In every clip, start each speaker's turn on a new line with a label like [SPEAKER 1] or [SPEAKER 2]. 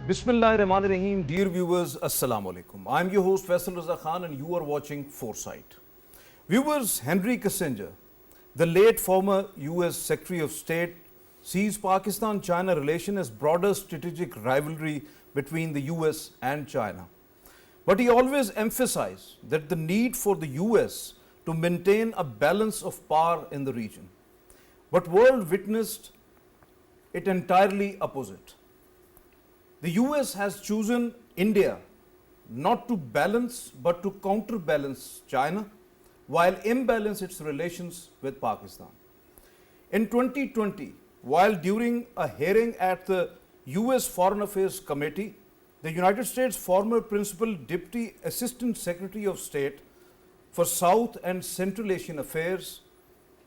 [SPEAKER 1] Bismillahirrahmanirrahim. Dear viewers, Assalamu alaikum. I'm your host Faisal Raza and you are watching Foresight. Viewers, Henry Kissinger, the late former US Secretary of State, sees Pakistan-China relation as broader strategic rivalry between the US and China. But he always emphasized that the need for the US to maintain a balance of power in the region. But world witnessed it entirely opposite. The US has chosen India not to balance but to counterbalance China while imbalance its relations with Pakistan. In 2020, while during a hearing at the US Foreign Affairs Committee, the United States former Principal Deputy Assistant Secretary of State for South and Central Asian Affairs,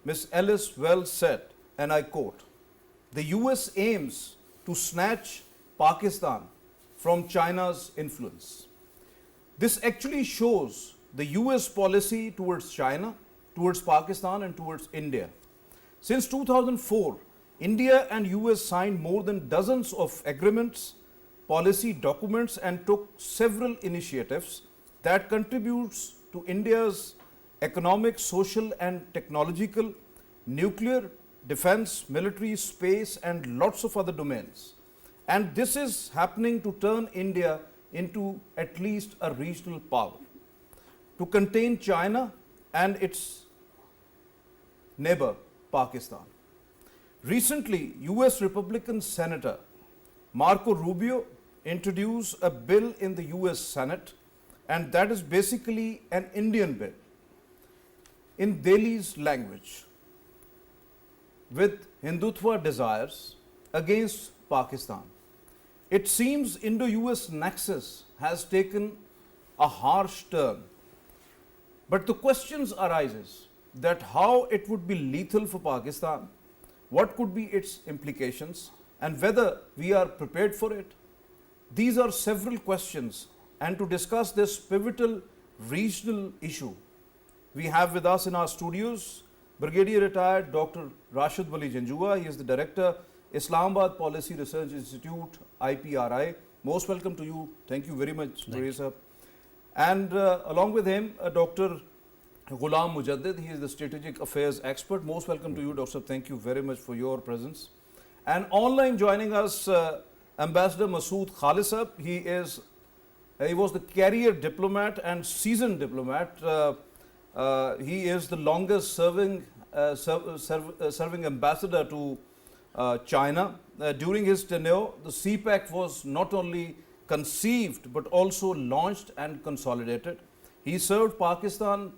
[SPEAKER 1] Ms. Alice Wells said, and I quote, "The US aims to snatch Pakistan from China's influence." This actually shows the US policy towards China, towards Pakistan and towards India. Since 2004, India and US signed more than dozens of agreements, policy documents and took several initiatives that contributes to India's economic, social and technological, nuclear, defense, military, space and lots of other domains. And this is happening to turn India into at least a regional power, to contain China and its neighbor, Pakistan. Recently, US Republican Senator Marco Rubio introduced a bill in the US Senate, and that is basically an Indian bill in Delhi's language, with Hindutva desires against Pakistan. It seems Indo-US Nexus has taken a harsh turn. But the questions arises that how it would be lethal for Pakistan, what could be its implications, and whether we are prepared for it. These are several questions, and to discuss this pivotal regional issue, we have with us in our studios Brigadier Retired Dr. Raashid Wali Janjua. He is the Director, Islamabad Policy Research Institute, IPRI. Most welcome to you. Thank you very much, Raza. And along with him, Dr. Ghulam Mujadid. He is the Strategic Affairs Expert. Most welcome to you, Doctor. Thank you very much for your presence. And online joining us, Ambassador Masood Khalid. He was the career diplomat and seasoned diplomat. He is the longest serving ambassador to China. During his tenure, the CPEC was not only conceived but also launched and consolidated. He served Pakistan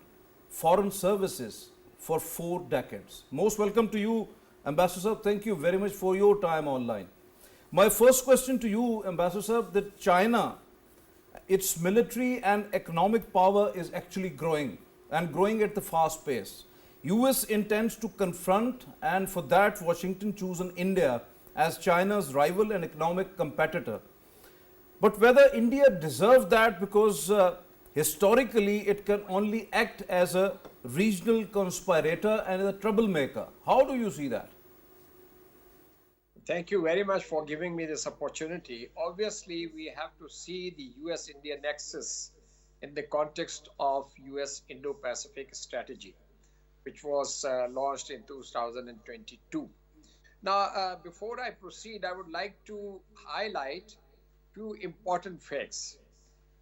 [SPEAKER 1] Foreign Services for 4 decades. Most welcome to you, Ambassador. Thank you very much for your time online. My first question to you, Ambassador, that China, its military and economic power is actually growing and growing at the fast pace. US intends to confront, and for that Washington chosen India as China's rival and economic competitor. But whether India deserves that, because historically it can only act as a regional conspirator and a troublemaker. How do you see that?
[SPEAKER 2] Thank you very much for giving me this opportunity. Obviously, we have to see the US-India nexus in the context of US Indo-Pacific strategy, which was launched in 2022. Now, before I proceed, I would like to highlight 2 important facts.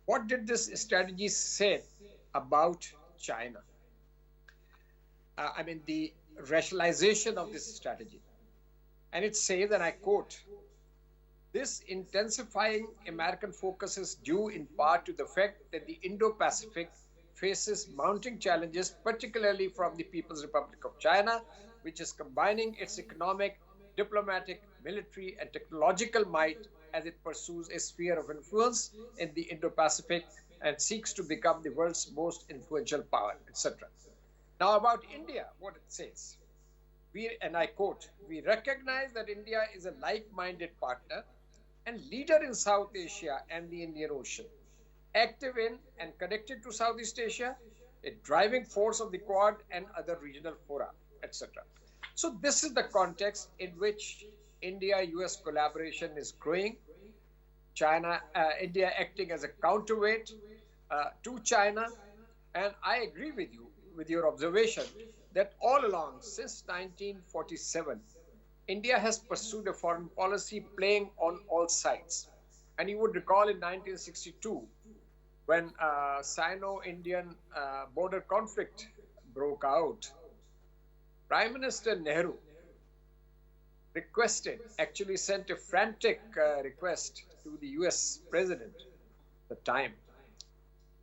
[SPEAKER 2] What did this strategy say about China? The rationalization of this strategy. And it says, and I quote, "This intensifying American focus is due in part to the fact that the Indo-Pacific faces mounting challenges, particularly from the People's Republic of China, which is combining its economic, diplomatic, military, and technological might as it pursues a sphere of influence in the Indo-Pacific and seeks to become the world's most influential power," etc. Now, about India, what it says, and I quote, "We recognize that India is a like-minded partner and leader in South Asia and the Indian Ocean, active in and connected to Southeast Asia, a driving force of the Quad and other regional fora," etc. So this is the context in which India-US collaboration is growing. India acting as a counterweight to China. And I agree with you, with your observation, that all along since 1947, India has pursued a foreign policy playing on all sides. And you would recall in 1962, when Sino-Indian border conflict broke out, Prime Minister Nehru actually sent a frantic request to the US president at the time,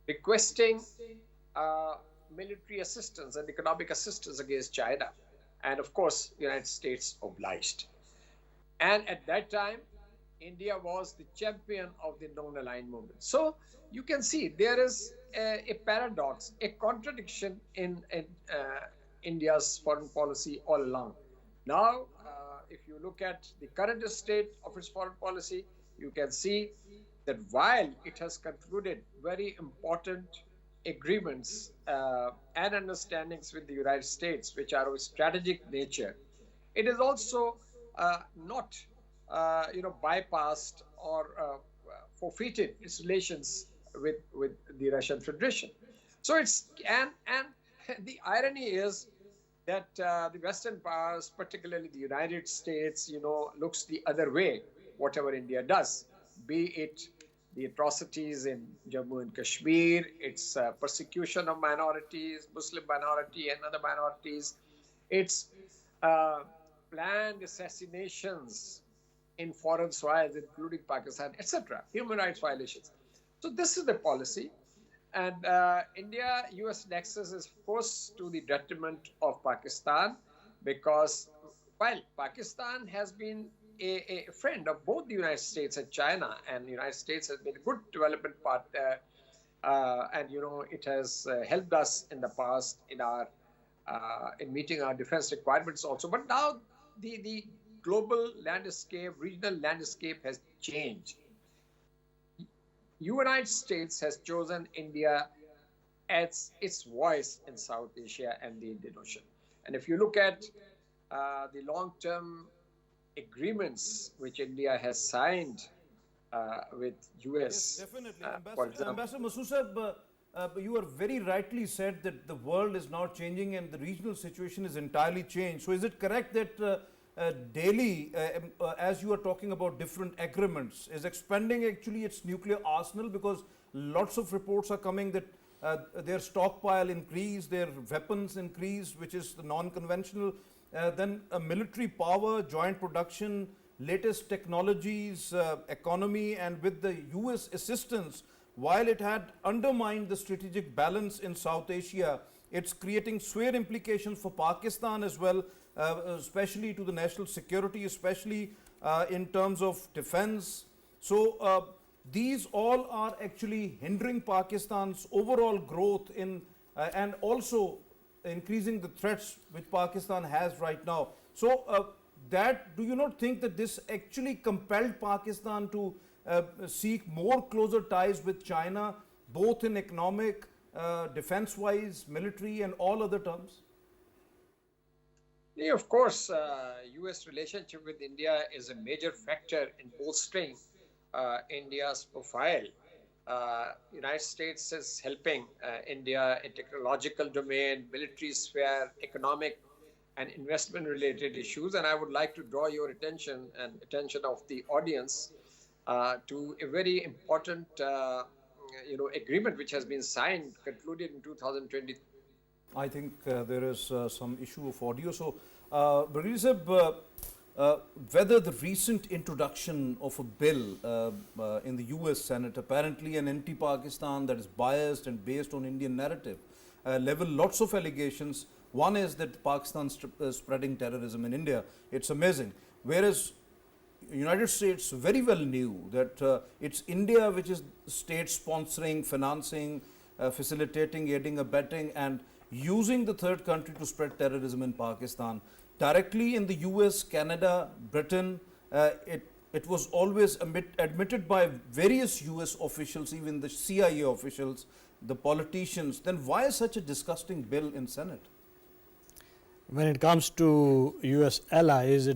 [SPEAKER 2] requesting military assistance and economic assistance against China. And of course, the United States obliged. And at that time, India was the champion of the non-aligned movement. So you can see there is a paradox, a contradiction in India's foreign policy all along. Now, if you look at the current state of its foreign policy, you can see that while it has concluded very important agreements and understandings with the United States, which are of strategic nature, it is also not bypassed or forfeited its relations with the Russian Federation. So it's and the irony is that the Western powers, particularly the United States, looks the other way, whatever India does, be it the atrocities in Jammu and Kashmir, its persecution of minorities, Muslim minority and other minorities, its planned assassinations in foreign soils, including Pakistan, etc., human rights violations. So this is the policy. And India-US nexus is, of course, to the detriment of Pakistan, because while Pakistan has been a friend of both the United States and China, and the United States has been a good development partner, and it has helped us in the past in our in meeting our defense requirements also. But now the global landscape, regional landscape has changed. United States has chosen India as its voice in South Asia and the Indian Ocean. And if you look at the long-term agreements which India has signed with US.
[SPEAKER 1] Yes, definitely. Ambassador Masood, you are very rightly said that the world is now changing and the regional situation is entirely changed. So is it correct that Delhi, as you are talking about different agreements, is expanding actually its nuclear arsenal, because lots of reports are coming that their stockpile increased, their weapons increased, which is the non-conventional, then a military power, joint production, latest technologies, economy, and with the US assistance, while it had undermined the strategic balance in South Asia, it's creating severe implications for Pakistan as well, especially to the national security, especially in terms of defense. So these all are actually hindering Pakistan's overall growth in and also increasing the threats which Pakistan has right now. So do you not think that this actually compelled Pakistan to seek more closer ties with China, both in economic, defense-wise, military, and all other terms?
[SPEAKER 2] Yeah, of course, U.S. relationship with India is a major factor in bolstering India's profile. United States is helping India in technological domain, military sphere, economic and investment-related issues. And I would like to draw your attention and attention of the audience to a very important, agreement which has been signed, concluded in 2020.
[SPEAKER 1] I think there is some issue of audio. So, Brig, whether the recent introduction of a bill in the US Senate, apparently an anti-Pakistan that is biased and based on Indian narrative, level lots of allegations. One is that Pakistan is spreading terrorism in India. It's amazing. Whereas United States very well knew that it's India which is state sponsoring, financing, facilitating, aiding, abetting, and using the third country to spread terrorism in Pakistan. Directly in the US, Canada, Britain, it was always admitted by various US officials, even the CIA officials, the politicians. Then why such a disgusting bill in Senate?
[SPEAKER 3] When it comes to US allies,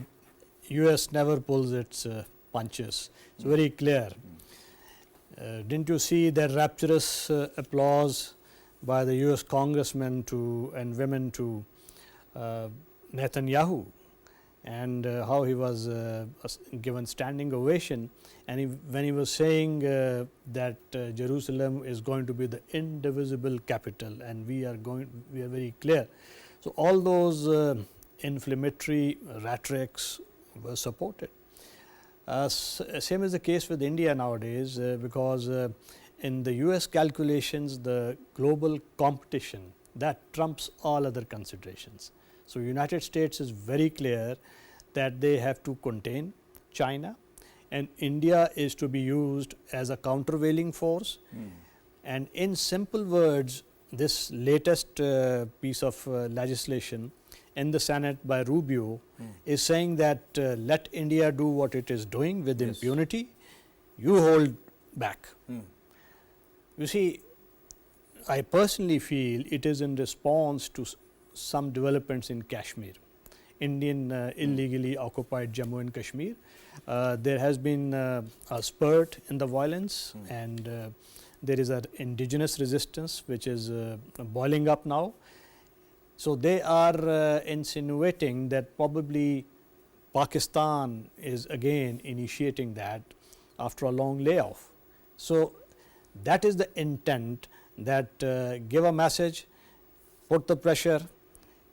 [SPEAKER 3] US never pulls its punches. It's very clear. Didn't you see that rapturous applause by the US congressmen and women to Netanyahu, and how he was given standing ovation, and when he was saying that Jerusalem is going to be the indivisible capital, and we are very clear. So, all those inflammatory rhetorics were supported. Same is the case with India nowadays, because in the US calculations, the global competition that trumps all other considerations. So, United States is very clear that they have to contain China, and India is to be used as a countervailing force. And in simple words, this latest piece of legislation in the Senate by Rubio is saying that let India do what it is doing with impunity, you hold back. You see, I personally feel it is in response to some developments in Kashmir, Indian illegally occupied Jammu and Kashmir. There has been a spurt in the violence, and there is an indigenous resistance which is boiling up now. So, they are insinuating that probably Pakistan is again initiating that after a long layoff. So, that is the intent, that give a message, put the pressure,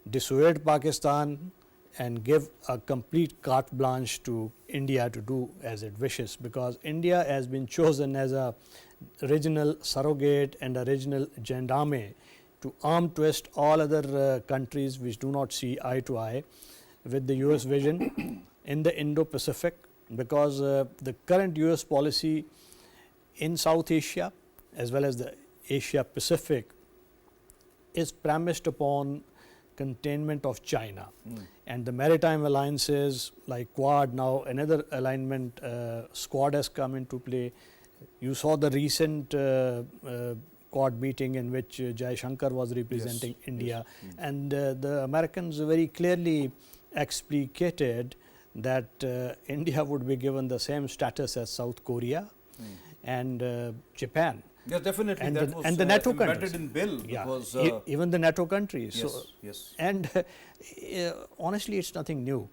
[SPEAKER 3] dissuade Pakistan, and give a complete carte blanche to India to do as it wishes, because India has been chosen as a regional surrogate and a regional gendarme to arm twist all other countries which do not see eye to eye with the US vision in the Indo-Pacific, because the current US policy in South Asia as well as the Asia Pacific is premised upon containment of China, and the maritime alliances like Quad, now another alignment Squad has come into play. You saw the recent Quad meeting in which Jai Shankar was representing India, and the Americans very clearly explicated that India would be given the same status as South Korea and Japan.
[SPEAKER 1] Yeah, definitely.
[SPEAKER 3] And
[SPEAKER 1] that was
[SPEAKER 3] the NATO
[SPEAKER 1] embedded
[SPEAKER 3] countries.
[SPEAKER 1] in bill,
[SPEAKER 3] Yeah,
[SPEAKER 1] because
[SPEAKER 3] even the NATO countries.
[SPEAKER 1] yes,
[SPEAKER 3] So,
[SPEAKER 1] yes.
[SPEAKER 3] and honestly, it's nothing new.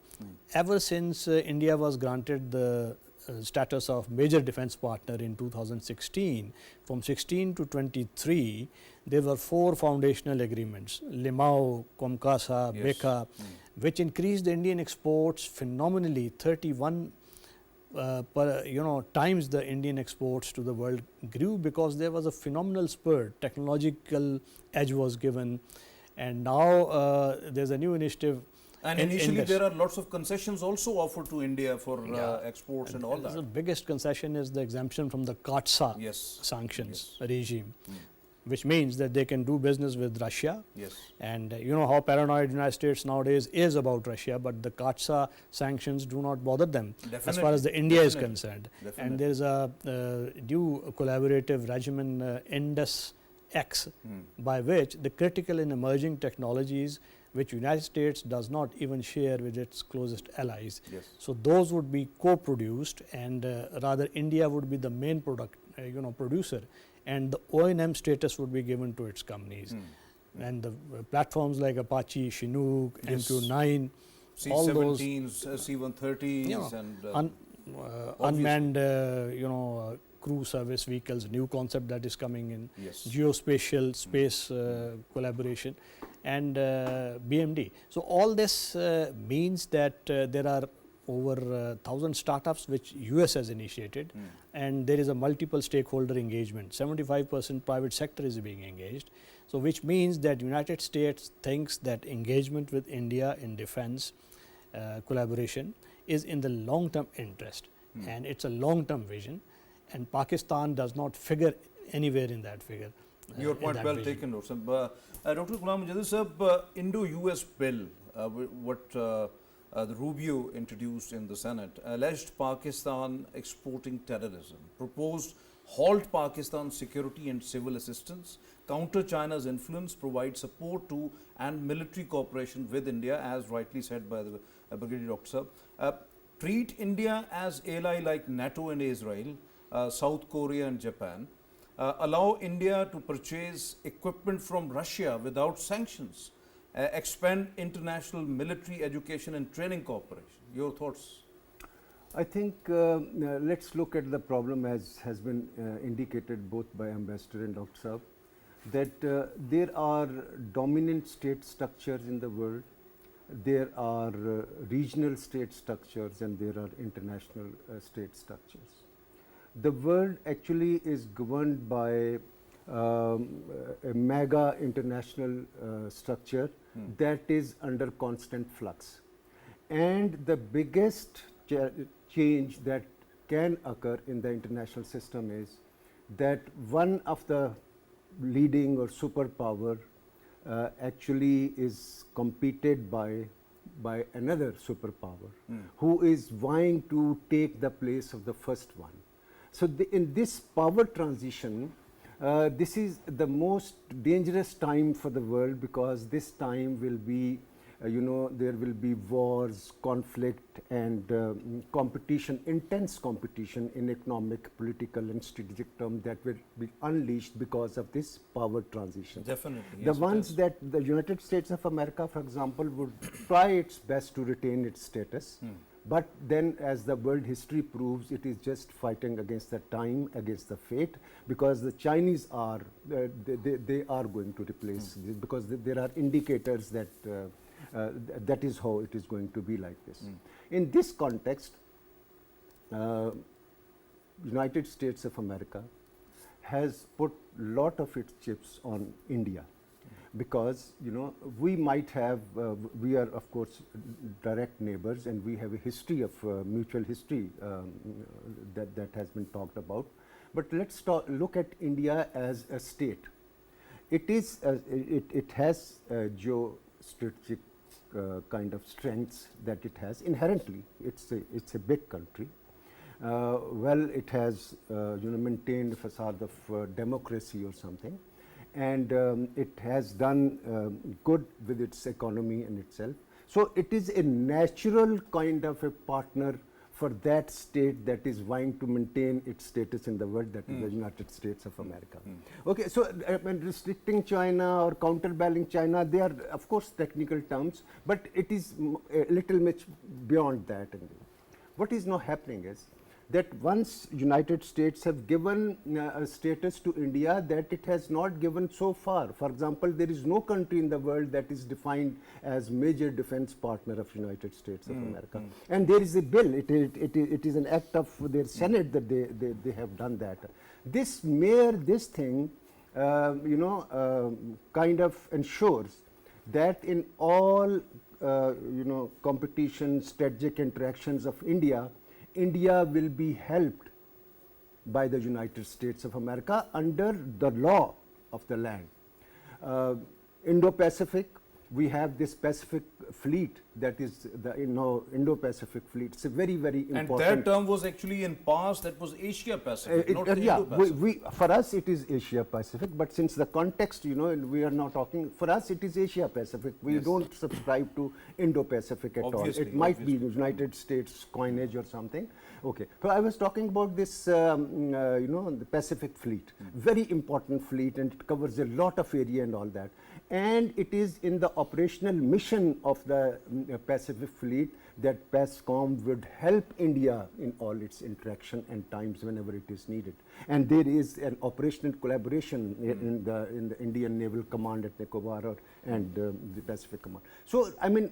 [SPEAKER 3] Ever since India was granted the status of major defense partner in 2016, from 16 to 23, there were 4 foundational agreements, Limau, Komkasa, Beka, which increased the Indian exports phenomenally, 31 times the Indian exports to the world grew, because there was a phenomenal spurt, technological edge was given, and now there's a new initiative.
[SPEAKER 1] And initially there are lots of concessions also offered to India for exports and all that.
[SPEAKER 3] The biggest concession is the exemption from the CAATSA sanctions regime, which means that they can do business with Russia. And you know how paranoid United States nowadays is about Russia, but the CAATSA sanctions do not bother them as far as the India is concerned. And there is a new collaborative regimen Indus X, by which the critical and emerging technologies which United States does not even share with its closest allies. So, those would be co-produced, and rather India would be the main producer, and the O&M status would be given to its companies. And the platforms like Apache, Chinook, MQ-9, all those
[SPEAKER 1] C-130s and
[SPEAKER 3] unmanned crew service vehicles, new concept that is coming in, geospatial space collaboration, and BMD. So, all this means that there are over 1,000 startups which US has initiated, and there is a multiple stakeholder engagement, 75% private sector is being engaged. So, which means that United States thinks that engagement with India in defense collaboration is in the long term interest, and it's a long term vision, and Pakistan does not figure anywhere in that figure.
[SPEAKER 1] Your point well taken, Dr. Ghulam Mujadid sahab, Indo-US bill, what the Rubio introduced in the Senate, alleged Pakistan exporting terrorism, proposed halt Pakistan's security and civil assistance, counter China's influence, provide support to and military cooperation with India, as rightly said by the Brigadier Doctor, treat India as ally like NATO and Israel, South Korea and Japan, allow India to purchase equipment from Russia without sanctions, expand international military education and training cooperation. Your thoughts?
[SPEAKER 4] I think let's look at the problem as has been indicated both by Ambassador and Dr. Saab, that there are dominant state structures in the world, there are regional state structures, and there are international state structures. The world actually is governed by a mega international structure that is under constant flux. And the biggest change that can occur in the international system is that one of the leading or superpower actually is competed by another superpower who is vying to take the place of the first one. So in this power transition, this is the most dangerous time for the world, because this time will be there will be wars, conflict, and competition, intense competition in economic, political, and strategic terms that will be unleashed because of this power transition.
[SPEAKER 1] Definitely.
[SPEAKER 4] The ones that the United States of America, for example, would try its best to retain its status. But then, as the world history proves, it is just fighting against the time, against the fate, because the Chinese are, they are going to replace this, because there are indicators that that is how it is going to be like this. In this context, United States of America has put lot of its chips on India, because we might have, we are of course direct neighbors, and we have a history of mutual history that has been talked about. But let's look at India as a state. It is it has geostrategic kind of strengths that it has inherently. It's a big country. Well, it has maintained a facade of democracy or something, and it has done good with its economy and itself. So it is a natural kind of a partner for that state that is vying to maintain its status in the world, that is the United States of America. Okay, so restricting China or counterbalancing China, they are of course technical terms, but it is a little much beyond that. What is now happening is that once United States have given a status to India that it has not given so far. For example, there is no country in the world that is defined as major defense partner of United States of America. And there is a bill, it is an act of their Senate that they have done that. This thing, kind of ensures that in all, competition, strategic interactions of India will be helped by the United States of America under the law of the land. Indo-Pacific, we have this Pacific fleet, that is the Indo-Pacific fleet. It's a very, very important.
[SPEAKER 1] And that term was actually in past, that was Asia Pacific, not the Indo-Pacific.
[SPEAKER 4] For us it is Asia Pacific, but since the context, we are now talking, for us it is Asia Pacific. We don't subscribe to Indo-Pacific at
[SPEAKER 1] Obviously,
[SPEAKER 4] all. It might be United States coinage or something. Okay, so I was talking about this, the Pacific fleet, very important fleet, and it covers a lot of area and all that. And it is in the operational mission of the Pacific fleet that PASCOM would help India in all its interaction and times whenever it is needed. And there is an operational collaboration in the Indian Naval Command at Nicobar and the Pacific Command. So, I mean,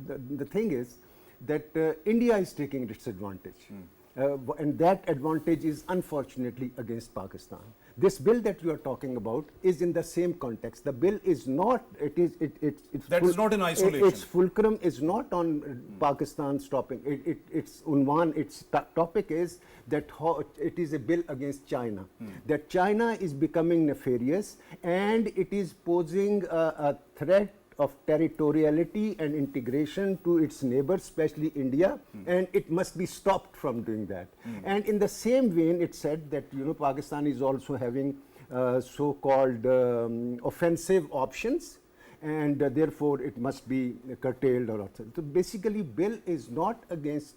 [SPEAKER 4] the thing is that India is taking its advantage. And that advantage is unfortunately against Pakistan. This bill that you are talking about is in the same context. The bill is not, it's
[SPEAKER 1] that is not in isolation.
[SPEAKER 4] Its fulcrum is not on Pakistan stopping. Its unwan, its topic is that it is a bill against China. That China is becoming nefarious and it is posing a threat of territoriality and integration to its neighbors, especially India, and it must be stopped from doing that. And in the same vein, it said that Pakistan is also having so-called offensive options, and therefore it must be curtailed or also. So basically, bill is not against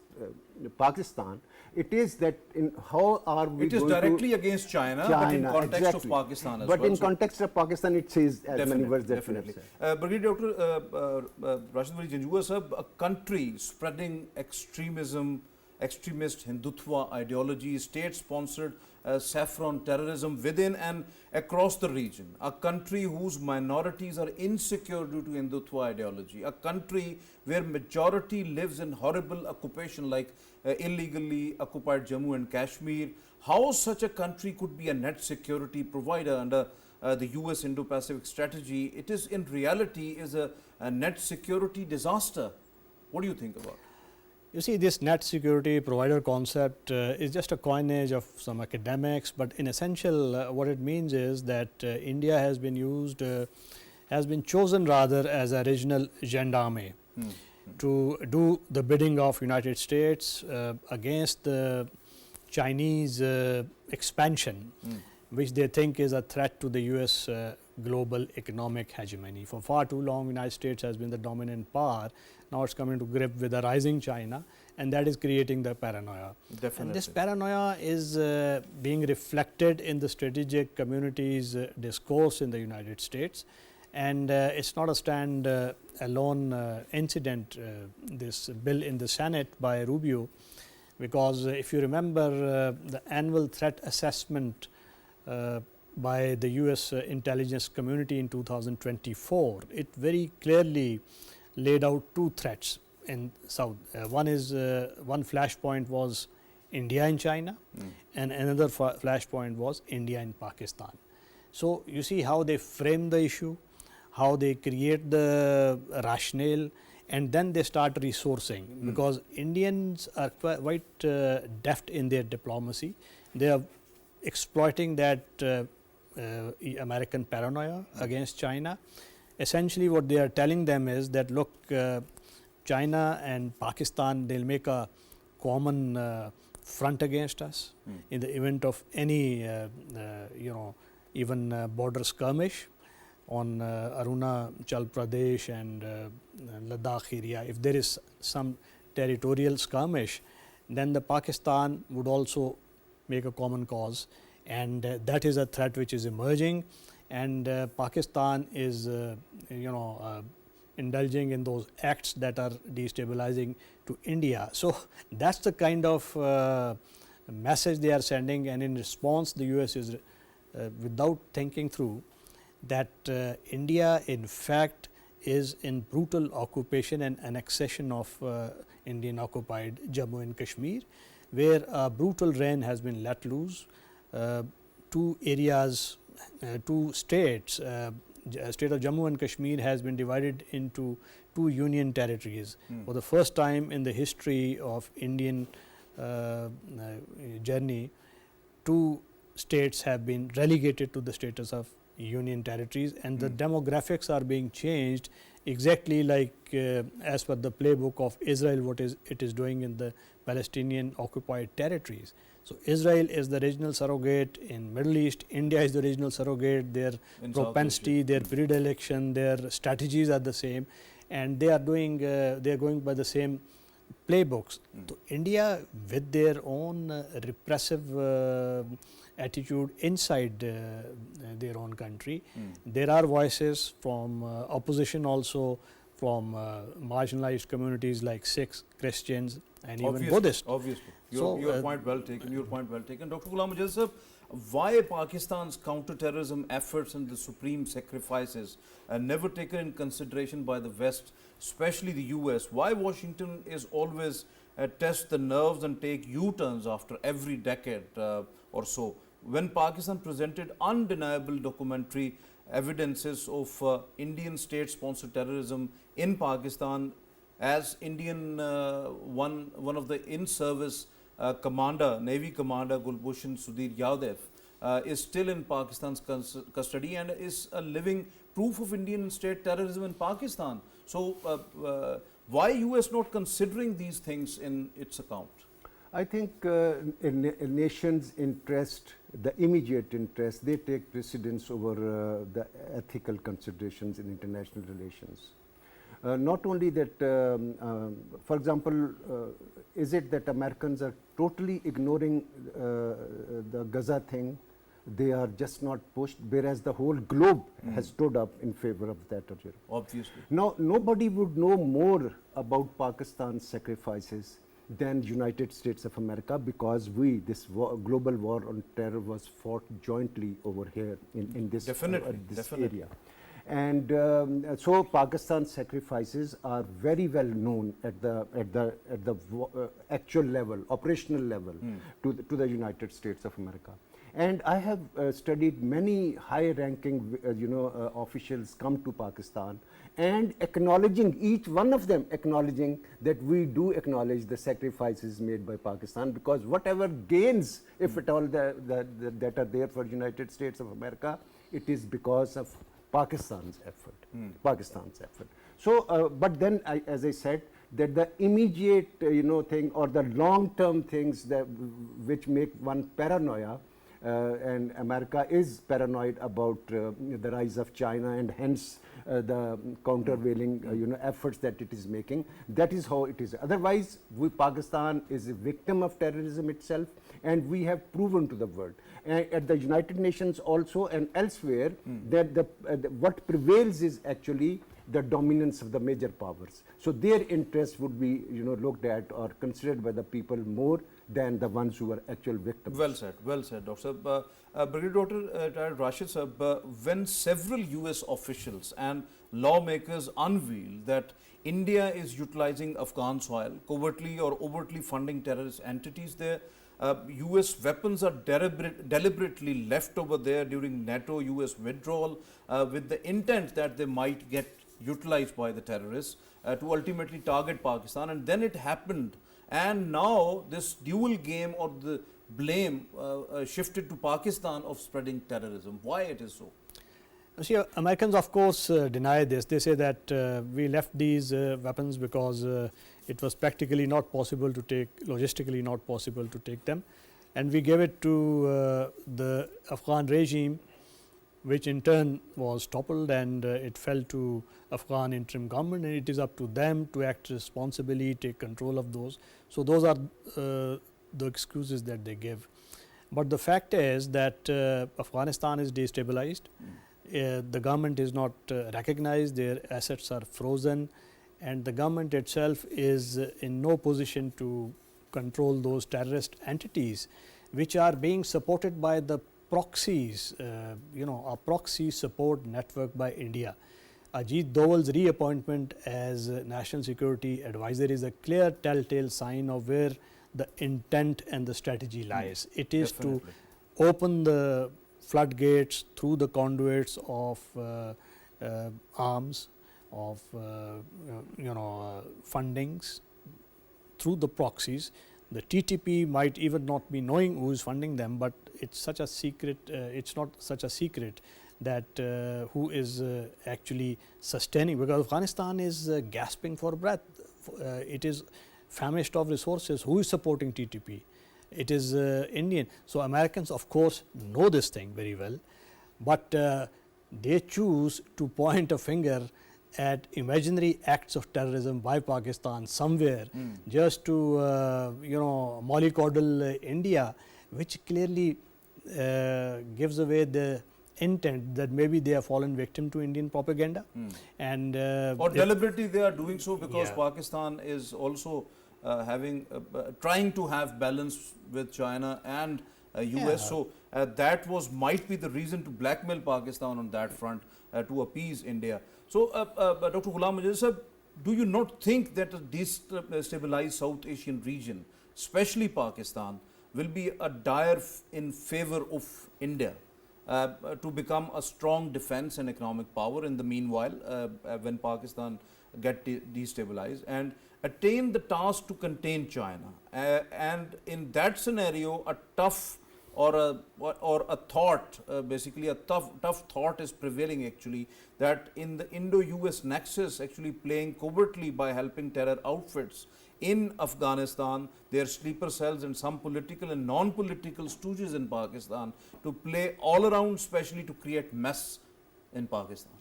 [SPEAKER 4] Pakistan. It is that in how are we
[SPEAKER 1] It is
[SPEAKER 4] going
[SPEAKER 1] directly
[SPEAKER 4] to
[SPEAKER 1] against China, but in context
[SPEAKER 4] exactly.
[SPEAKER 1] of Pakistan as
[SPEAKER 4] but
[SPEAKER 1] well.
[SPEAKER 4] in
[SPEAKER 1] So
[SPEAKER 4] context of Pakistan, it says as many
[SPEAKER 1] definitely,
[SPEAKER 4] words
[SPEAKER 1] definitely.
[SPEAKER 4] definitely.
[SPEAKER 1] Brigadier Dr. Raashid Wali Janjua sahab, a country spreading extremism, extremist Hindutva ideology, state-sponsored saffron terrorism within and across the region, a country whose minorities are insecure due to Hindutva ideology, a country where majority lives in horrible occupation like illegally occupied Jammu and Kashmir. How such a country could be a net security provider under the US Indo-Pacific strategy? It is in reality is a net security disaster. What do you think about it?
[SPEAKER 3] You see, this net security provider concept is just a coinage of some academics, but in essential what it means is that India has been used, has been chosen rather as a regional gendarme to do the bidding of United States against the Chinese expansion, which they think is a threat to the US global economic hegemony. For far too long, United States has been the dominant power. Now it's coming to grip with a rising China, and that is creating the paranoia.
[SPEAKER 1] Definitely.
[SPEAKER 3] And this paranoia is being reflected in the strategic community's discourse in the United States. And it's not a stand-alone incident, this bill in the Senate by Rubio, because if you remember the annual threat assessment by the US intelligence community in 2024, it very clearly laid out two threats in South. One flashpoint was India and China, and another flashpoint was India and Pakistan. So you see how they frame the issue, how they create the rationale, and then they start resourcing, because Indians are quite deft in their diplomacy. They are exploiting that American paranoia against China. Essentially what they are telling them is that, look, China and Pakistan, they'll make a common front against us in the event of any even border skirmish on Arunachal Pradesh and Ladakh area. If there is some territorial skirmish, then the Pakistan would also make a common cause, and that is a threat which is emerging, and Pakistan is indulging in those acts that are destabilizing to India. So that's the kind of message they are sending, and in response the US is without thinking through that India in fact is in brutal occupation and annexation of Indian occupied Jammu and Kashmir, where a brutal reign has been let loose. Two areas, two states, state of Jammu and Kashmir has been divided into two union territories. For the first time in the history of Indian journey, two states have been relegated to the status of union territories, and the demographics are being changed exactly like as per the playbook of Israel, what it is doing in the Palestinian occupied territories. So Israel is the regional surrogate in Middle East, India is the regional surrogate, their propensity, their predilection, their strategies are the same, and they are doing they are going by the same playbooks. So India, with their own repressive attitude inside their own country, there are voices from opposition also, from marginalized communities like Sikhs, Christians, and even Buddhists.
[SPEAKER 1] Obviously, your point well taken. Your point well taken, Dr. Ghulam Mujadid, why Pakistan's counter-terrorism efforts and the supreme sacrifices are never taken in consideration by the West, especially the US? Why Washington is always test the nerves and take U-turns after every decade or so, when Pakistan presented undeniable documentary evidences of Indian state-sponsored terrorism in Pakistan, as Indian one of the in-service commander, Navy commander Gulbhushan Sudhir Yadav is still in Pakistan's custody and is a living proof of Indian state terrorism in Pakistan. So why US not considering these things in its account?
[SPEAKER 4] I think a nation's interest, the immediate interest, they take precedence over the ethical considerations in international relations. Not only that, for example, is it that Americans are totally ignoring the Gaza thing? They are just not pushed, whereas the whole globe has stood up in favor of that.
[SPEAKER 1] Obviously.
[SPEAKER 4] Now, nobody would know more about Pakistan's sacrifices than United States of America, because this global war on terror was fought jointly over here in this,
[SPEAKER 1] Definitely.
[SPEAKER 4] area. And so Pakistan's sacrifices are very well known at the actual level, operational level, to the United States of America. And I have studied many high-ranking, officials come to Pakistan and acknowledging, each one of them acknowledging that we do acknowledge the sacrifices made by Pakistan, because whatever gains, if at all, that are there for United States of America, it is because of Pakistan's effort. Pakistan's effort. So, but then, as I said, that the immediate, thing, or the long-term things that which make one paranoia. And America is paranoid about the rise of China, and hence the countervailing efforts that it is making. That is how it is. Otherwise, Pakistan is a victim of terrorism itself, and we have proven to the world. At the United Nations also and elsewhere, that what prevails is actually the dominance of the major powers. So their interests would be looked at or considered by the people more than the ones who are actual victims.
[SPEAKER 1] Well said, Dr. Brigadier Raashid sir, when several US officials and lawmakers unveiled that India is utilizing Afghan soil, covertly or overtly funding terrorist entities there, US weapons are deliberately left over there during NATO-US withdrawal with the intent that they might get utilized by the terrorists to ultimately target Pakistan, and then it happened. And now this dual game, or the blame shifted to Pakistan of spreading terrorism. Why it is so?
[SPEAKER 3] See, Americans of course deny this. They say that we left these weapons because it was practically not possible to take, logistically not possible to take them, and we gave it to the Afghan regime, which in turn was toppled, and it fell to Afghan interim government, and it is up to them to act responsibly, take control of those. So those are the excuses that they give. But the fact is that Afghanistan is destabilized. The government is not recognized, their assets are frozen, and the government itself is in no position to control those terrorist entities, which are being supported by the proxies, a proxy support network by India. Ajit Doval's reappointment as National Security Advisor is a clear telltale sign of where the intent and the strategy lies. It is to open the floodgates through the conduits of arms, of fundings, through the proxies. The TTP might even not be knowing who is funding them, but it's such a secret, it's not such a secret that who is actually sustaining, because Afghanistan is gasping for breath. It is famished of resources. Who is supporting TTP? It is Indian. So Americans of course know this thing very well, but they choose to point a finger at imaginary acts of terrorism by Pakistan somewhere, just to mollycoddle India, which clearly gives away the intent that maybe they have fallen victim to Indian propaganda. And
[SPEAKER 1] or deliberately they are doing so because Pakistan is also trying to have balance with China and US. So that might be the reason to blackmail Pakistan on that front to appease India. So Dr. Ghulam, sir, do you not think that a destabilized South Asian region, especially Pakistan, will be a dire in favor of India to become a strong defense and economic power in the meanwhile when Pakistan get destabilized, and attain the task to contain China? And in that scenario, a tough or a thought, basically a tough thought is prevailing actually, that in the Indo-US Nexus actually playing covertly by helping terror outfits in Afghanistan, their sleeper cells and some political and non-political stooges in Pakistan to play all around, especially to create mess in Pakistan.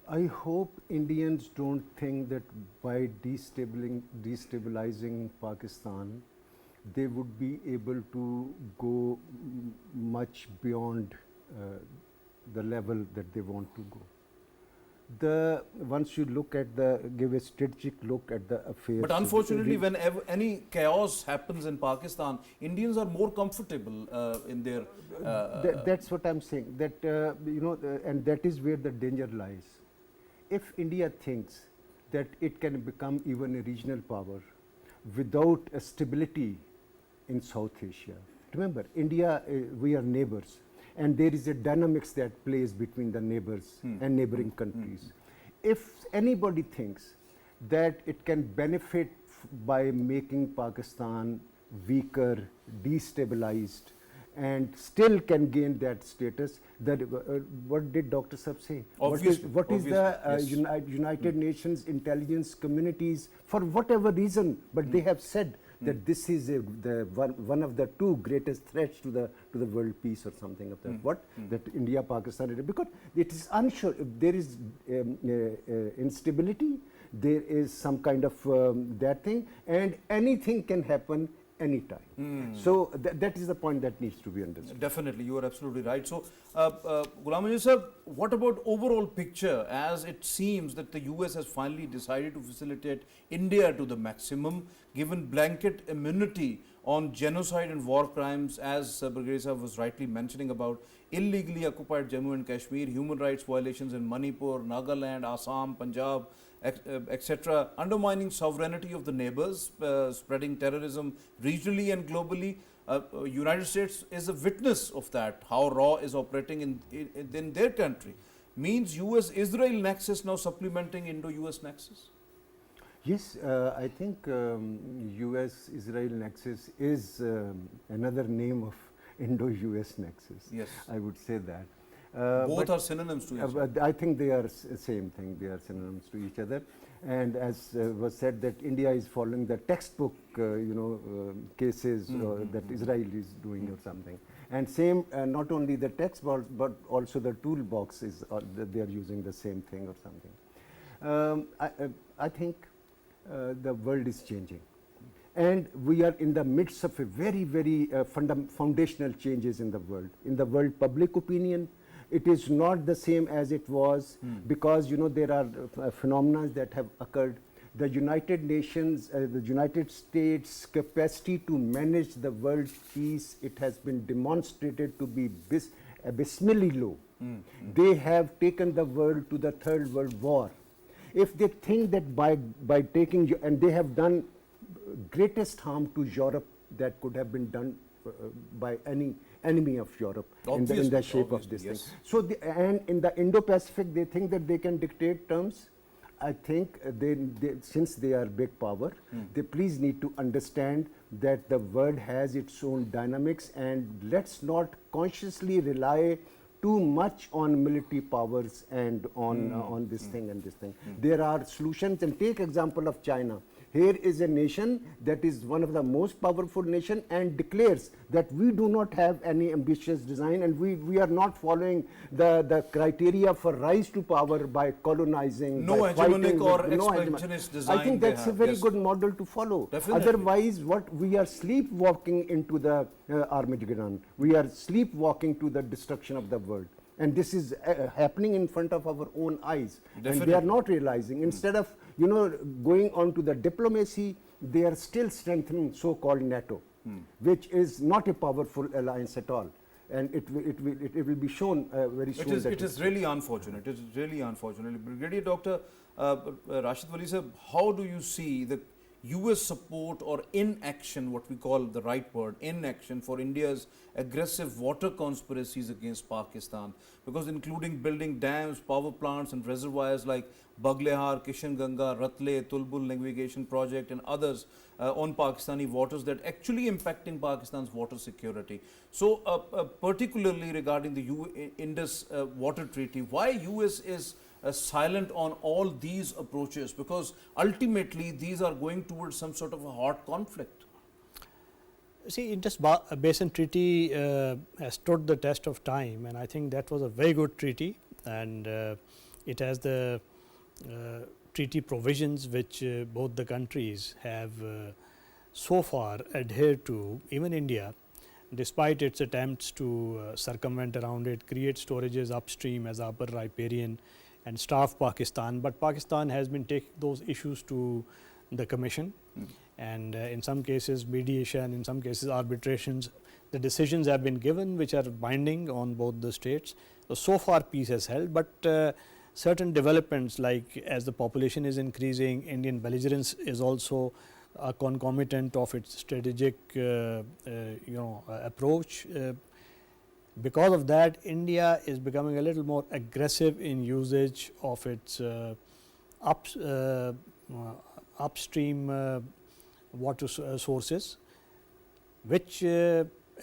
[SPEAKER 4] I hope Indians don't think that by destabilizing Pakistan, they would be able to go much beyond the level that they want to go. Once you look at give a strategic look at the affairs.
[SPEAKER 1] But unfortunately, whenever any chaos happens in Pakistan, Indians are more comfortable in their.
[SPEAKER 4] That's what I'm saying. That and that is where the danger lies. If India thinks that it can become even a regional power without a stability in South Asia, remember, India, we are neighbors. And there is a dynamics that plays between the neighbors and neighboring countries. If anybody thinks that it can benefit by making Pakistan weaker, destabilized, and still can gain that status, that what did Dr. Sab say? What is the United Nations intelligence communities, for whatever reason, but they have said that this is one of the two greatest threats to the world peace or something of that. That India, Pakistan, because it is unsure. If there is instability, there is some kind of that thing, and anything can happen anytime. So that is the point that needs to be understood.
[SPEAKER 1] Definitely, you are absolutely right. So, Ghulam sir, what about overall picture, as it seems that the US has finally decided to facilitate India to the maximum, given blanket immunity on genocide and war crimes, as Brigadier Sahab was rightly mentioning about illegally occupied Jammu and Kashmir, human rights violations in Manipur, Nagaland, Assam, Punjab, etc., undermining sovereignty of the neighbors, spreading terrorism regionally and globally. United States is a witness of that, how RAW is operating in their country. Means US-Israel nexus now supplementing Indo-US nexus?
[SPEAKER 4] Yes, I think US-Israel nexus is another name of Indo-US nexus.
[SPEAKER 1] Yes.
[SPEAKER 4] I would say that.
[SPEAKER 1] Both are synonyms to each other.
[SPEAKER 4] I think they are same thing. They are synonyms to each other. And as was said, that India is following the textbook, cases that Israel is doing or something. And same, not only the textbook, but also the toolbox is they are using the same thing or something. I think the world is changing. And we are in the midst of a very, very foundational changes in the world. In the world public opinion, it is not the same as it was because there are phenomena that have occurred. The United Nations, the United States capacity to manage the world peace, it has been demonstrated to be abysmally low. They have taken the world to the Third World War. If they think that by taking, and they have done greatest harm to Europe that could have been done by any enemy of Europe in the shape of this thing. So, and in the Indo-Pacific, they think that they can dictate terms. I think since they are big power, they please need to understand that the world has its own dynamics, and let's not consciously rely too much on military powers and on this thing and this thing. There are solutions, and take example of China. Here is a nation that is one of the most powerful nation and declares that we do not have any ambitious design, and we are not following the criteria for rise to power by colonizing.
[SPEAKER 1] No hegemonic or expansionist design.
[SPEAKER 4] I think that's a very good model to follow.
[SPEAKER 1] Definitely.
[SPEAKER 4] Otherwise, we are sleepwalking into the Armageddon. We are sleepwalking to the destruction of the world. And this is happening in front of our own eyes.
[SPEAKER 1] Definitely.
[SPEAKER 4] And they are not realizing. Instead of going on to the diplomacy, they are still strengthening so-called NATO, which is not a powerful alliance at all. And it will be shown very soon.
[SPEAKER 1] It is really unfortunate. It is really unfortunate. Brigadier Dr. Raashid Wali sir, how do you see the US support or inaction, what we call the right word, inaction for India's aggressive water conspiracies against Pakistan, because including building dams, power plants and reservoirs like Baglehar, Kishan Ganga, Ratle, Tulbul navigation project and others on Pakistani waters that actually impacting Pakistan's water security. So particularly regarding the Indus water treaty, why US is silent on all these approaches, because ultimately these are going towards some sort of a hot conflict.
[SPEAKER 3] See, Indus Basin Treaty has stood the test of time, and I think that was a very good treaty, and it has the treaty provisions which both the countries have so far adhered to. Even India, despite its attempts to circumvent around it, create storages upstream as upper riparian and starve Pakistan, but Pakistan has been taking those issues to the Commission, and in some cases mediation, in some cases arbitrations. The decisions have been given which are binding on both the states. So far peace has held, but certain developments, like as the population is increasing, Indian belligerence is also a concomitant of its strategic approach. Because of that, India is becoming a little more aggressive in usage of its upstream water sources, which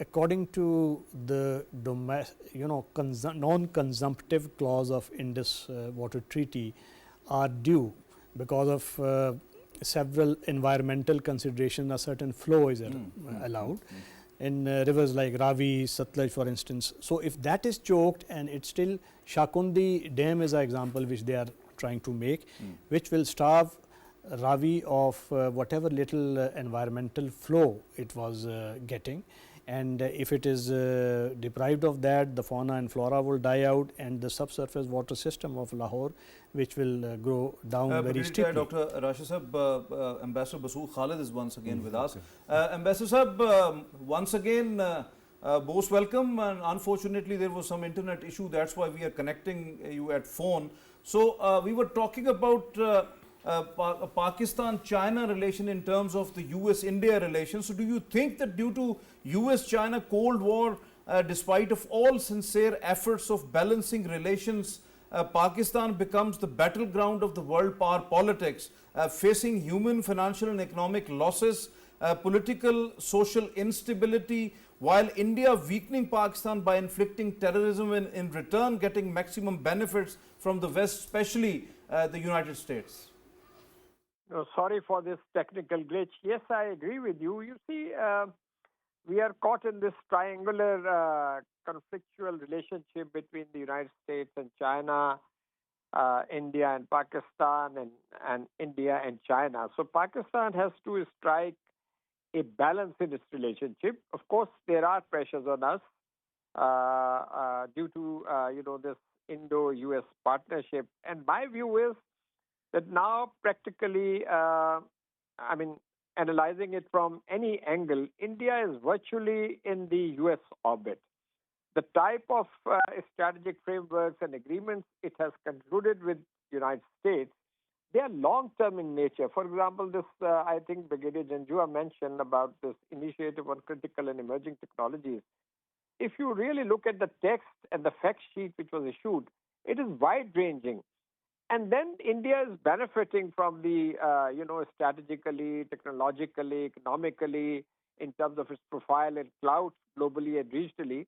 [SPEAKER 3] according to the non-consumptive clause of Indus Water Treaty are due because of several environmental considerations. A certain flow is allowed in rivers like Ravi, Satluj for instance. So, if that is choked, and it's still Shakundi Dam is an example which they are trying to make, which will starve Ravi of whatever little environmental flow it was getting, and if it is deprived of that, the fauna and flora will die out, and the subsurface water system of Lahore, which will grow down very steeply.
[SPEAKER 1] Dr. Raashid Sahab, Ambassador Masood Khalid is once again with us. Ambassador Sahab, once again most welcome, and unfortunately there was some internet issue, that's why we are connecting you at phone. So we were talking about Pakistan-China relation in terms of the US-India relation. So do you think that due to US-China Cold War, despite of all sincere efforts of balancing relations, Pakistan becomes the battleground of the world power politics, facing human, financial and economic losses, political, social instability, while India weakening Pakistan by inflicting terrorism and in return getting maximum benefits from the West, especially the United States?
[SPEAKER 2] No, sorry for this technical glitch. Yes, I agree with you. You see, we are caught in this triangular conflictual relationship between the United States and China, India and Pakistan, and India and China. So Pakistan has to strike a balance in its relationship. Of course, there are pressures on us due to this Indo-US partnership. And my view is that now practically, analyzing it from any angle, India is virtually in the US orbit. The type of strategic frameworks and agreements it has concluded with the United States, they are long-term in nature. For example, this, I think Brigadier Janjua mentioned about this initiative on critical and emerging technologies. If you really look at the text and the fact sheet which was issued, it is wide-ranging. And then India is benefiting from the, strategically, technologically, economically, in terms of its profile and clout globally and regionally.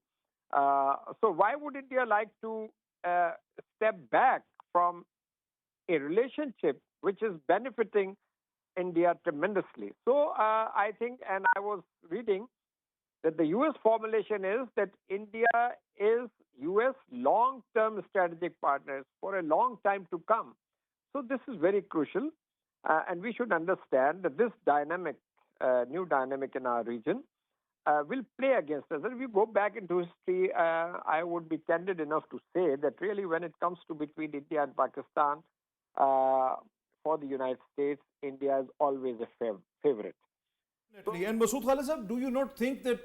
[SPEAKER 2] So why would India like to step back from a relationship which is benefiting India tremendously? So I think, and I was reading that the US formulation is that India is US long-term strategic partners for a long time to come. So this is very crucial, and we should understand that this dynamic, new dynamic in our region, will play against us. And if we go back into history, I would be candid enough to say that really when it comes to between India and Pakistan, for the United States, India is always a favorite.
[SPEAKER 1] And Masood Khalid Sahab, do you not think that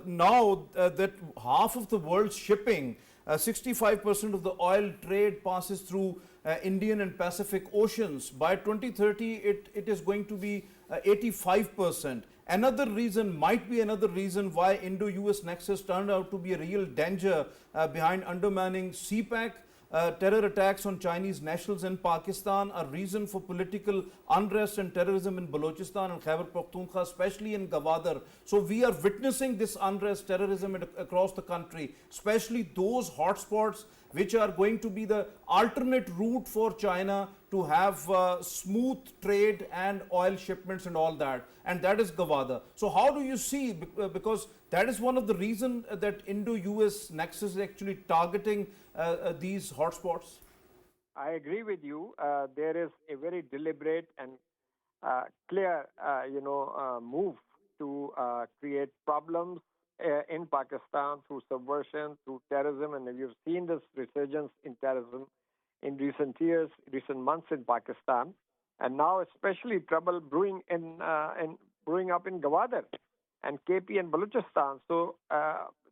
[SPEAKER 1] now that half of the world's shipping, 65% of the oil trade passes through Indian and Pacific Oceans. By 2030, it is going to be 85%. Another reason might be another reason why Indo-US Nexus turned out to be a real danger behind undermining CPAC. Terror attacks on Chinese nationals in Pakistan are reason for political unrest and terrorism in Balochistan and Khyber Pakhtunkhwa, especially in Gwadar. So we are witnessing this unrest, terrorism across the country, especially those hotspots which are going to be the alternate route for China to have smooth trade and oil shipments and all that, and that is Gwadar. So how do you see, because that is one of the reasons that Indo-US Nexus is actually targeting these hotspots?
[SPEAKER 2] I agree with you. There is a very deliberate and clear, move to create problems in Pakistan through subversion, through terrorism, and you've seen this resurgence in terrorism in recent years, recent months in Pakistan, and now especially trouble brewing up in Gwadar and KP and Balochistan. So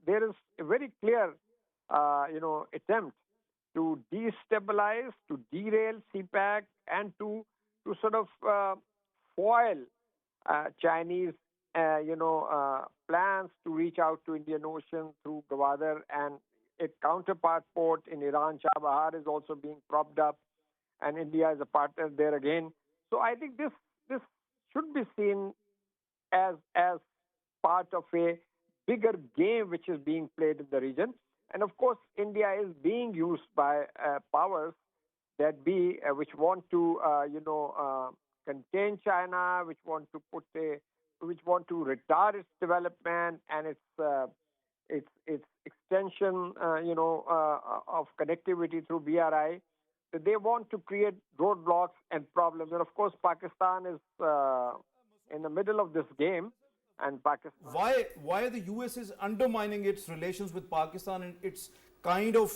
[SPEAKER 2] there is a very clear, attempt to destabilize, to derail CPAC, and to sort of foil Chinese, plans to reach out to Indian Ocean through Gwadar, and a counterpart port in Iran, Chabahar, is also being propped up, and India is a partner there again. So I think this should be seen as part of a bigger game which is being played in the region. And of course, India is being used by powers that be which want to, contain China, which want to retard its development and its extension, of connectivity through BRI. They want to create roadblocks and problems. And of course, Pakistan is in the middle of this game. And Pakistan.
[SPEAKER 1] Why the US is undermining its relations with Pakistan, and it's kind of,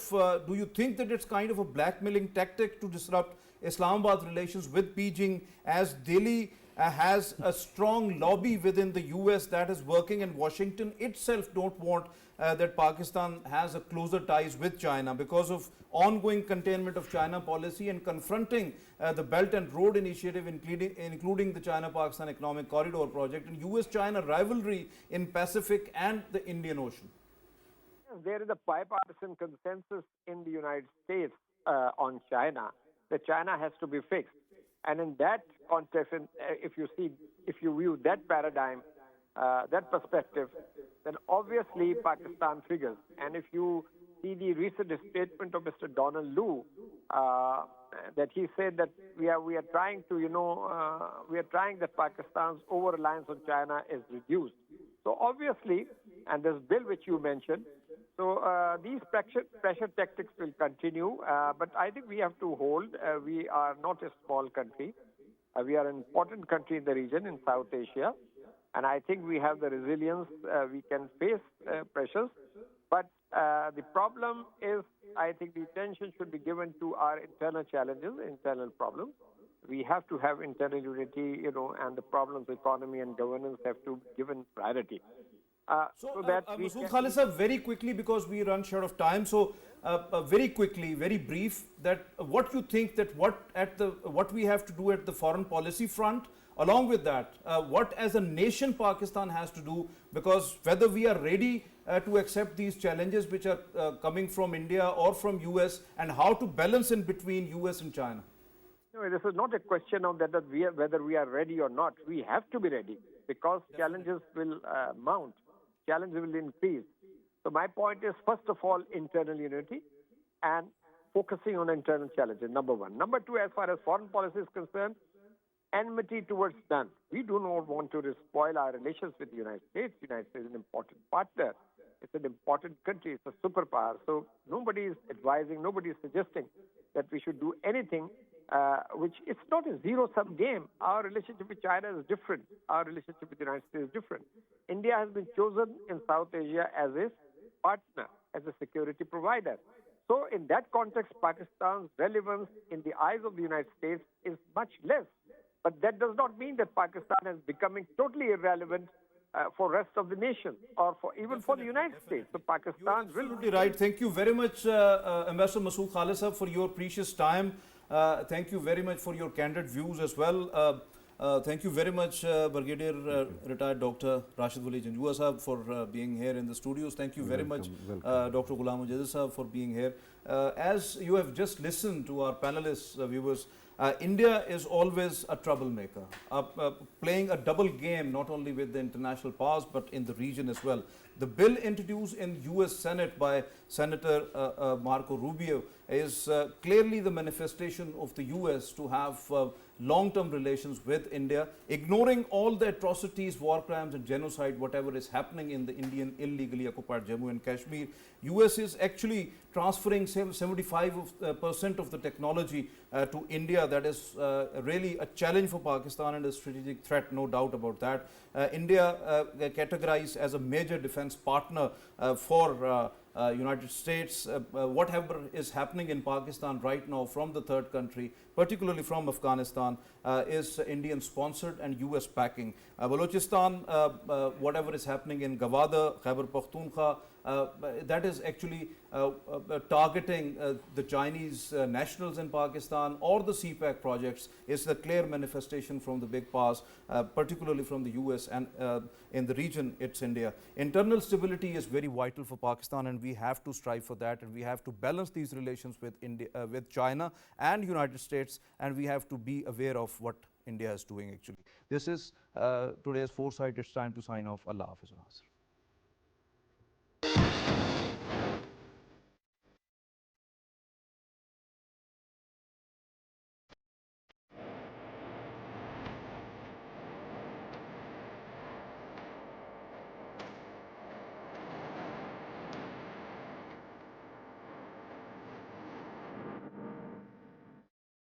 [SPEAKER 1] do you think that it's kind of a blackmailing tactic to disrupt Islamabad relations with Beijing, as Delhi has a strong lobby within the US that is working, and Washington itself don't want that Pakistan has a closer ties with China because of ongoing containment of China policy and confronting the Belt and Road Initiative, including the China-Pakistan Economic Corridor project, and US-China rivalry in Pacific and the Indian Ocean?
[SPEAKER 2] There is a bipartisan consensus in the United States on China that China has to be fixed. And in that context, if you view that paradigm, that perspective, then obviously Pakistan figures. And if you see the recent statement of Mr. Donald Lu, that he said that we are trying that Pakistan's over-reliance on China is reduced. So obviously, and this bill which you mentioned, so these pressure tactics will continue, but I think we have to hold. We are not a small country. We are an important country in the region, in South Asia, and I think we have the resilience. We can face pressures, but the problem is, I think the attention should be given to our internal challenges, internal problems. We have to have internal unity, and the problems, economy and governance have to be given priority.
[SPEAKER 1] Masood Khalid sir, very quickly, because we run short of time, so very quickly, very brief, that what you think that what we have to do at the foreign policy front, along with that, what as a nation Pakistan has to do, because whether we are ready to accept these challenges which are coming from India or from US, and how to balance in between US and China.
[SPEAKER 2] No, this is not a question of whether we are ready or not. We have to be ready, because challenges will mount. Challenges will increase. So my point is, first of all, internal unity and focusing on internal challenges, number one. Number two, as far as foreign policy is concerned, enmity towards none. We do not want to spoil our relations with the United States. The United States is an important partner. It's an important country. It's a superpower. So nobody is advising, nobody is suggesting that we should do anything which it's not a zero-sum game. Our relationship with China is different. Our relationship with the United States is different. India has been chosen in South Asia as a partner, as a security provider. So in that context, Pakistan's relevance in the eyes of the United States is much less. But that does not mean that Pakistan is becoming totally irrelevant for rest of the nation, or even for the United States. So Pakistan will...
[SPEAKER 1] Absolutely right. Thank you very much, Ambassador Masood Khalid sir, for your precious time. Thank you very much for your candid views as well. Thank you very much, Brigadier retired Dr. Raashid Wali Janjua Sahab, for being here in the studios. Thank you very much, Dr. Ghulam Mujadid Sahab, for being here. As you have just listened to our panelists, viewers, India is always a troublemaker, playing a double game not only with the international powers but in the region as well. The bill introduced in US Senate by Senator Marco Rubio is clearly the manifestation of the US to have long-term relations with India, ignoring all the atrocities, war crimes and genocide, whatever is happening in the Indian illegally occupied Jammu and Kashmir. US is actually transferring 75% of the technology to India. That is really a challenge for Pakistan and a strategic threat, no doubt about that. India categorized as a major defense partner for United States. Whatever is happening in Pakistan right now from the third country, particularly from Afghanistan, is Indian sponsored and US backing. Balochistan, whatever is happening in Gawada, Khyber Pakhtunkhwa, that is actually targeting the Chinese nationals in Pakistan, or the CPAC projects, is the clear manifestation from the big powers, particularly from the US, and in the region it's India. Internal stability is very vital for Pakistan, and we have to strive for that, and we have to balance these relations with India, with China and United States, and we have to be aware of what India is doing actually. This is today's Foresight. It's time to sign off. Allah Hafiz.